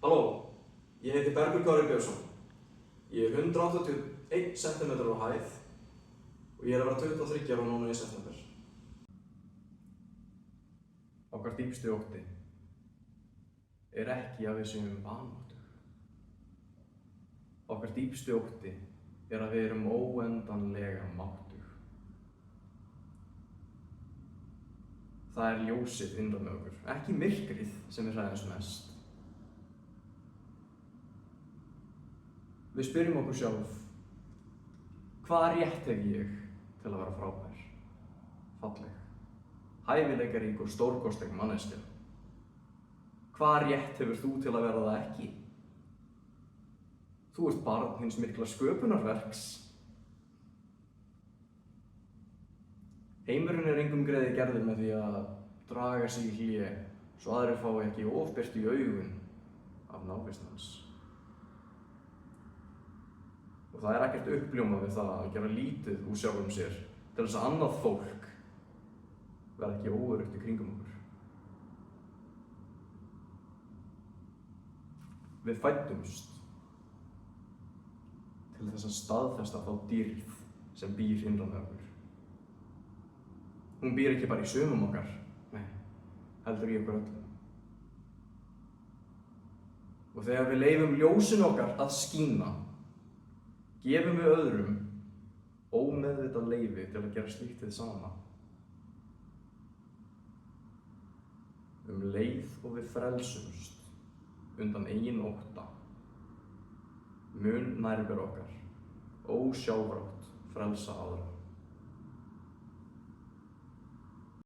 Halló, ég heiti Bergur Kári Björnsson. Ég er 181 cm á hæð og ég er að vera 23 ára núna í september. Okkar dýpsti ótti er ekki að við séum vanmáttug. Okkar dýpsti ótti er að við erum óendanlega máttug. Það er ljósið innra með okkur, ekki myrkrið sem við hræðumst mest. Við spyrjum okkur sjálf, hvaða rétt hef ég til að vera frábær, falleg, hæfileikarík og stórkostleg manneskja? Hvaða rétt hefur þú til að vera það ekki? Þú ert barn hins mikla sköpunarverks. Heimurinn er engum greiði gerður með því að draga sig í hlé svo aðrir fái ekki ofbirtu í augun af návist hans. Og það er ekkert uppljómað við það að gera lítið úr sjálfum sér til þess að annað fólk verði ekki óöruggt í kringum okkur. Við fæddumst til þess að staðfesta þá dýrð sem býr innra með okkur. Hún býr ekki bara í sumum okkar, nei, heldur í okkur öllum. Og þegar við leyfum ljósinu okkar að skína, gefum við öðrum ómeðvitað leyfi til að gera slíkt hið sama. Leið og við frelsumst undan eigin ótta, mun nærvera okkar, ósjálfrátt frelsa aðra.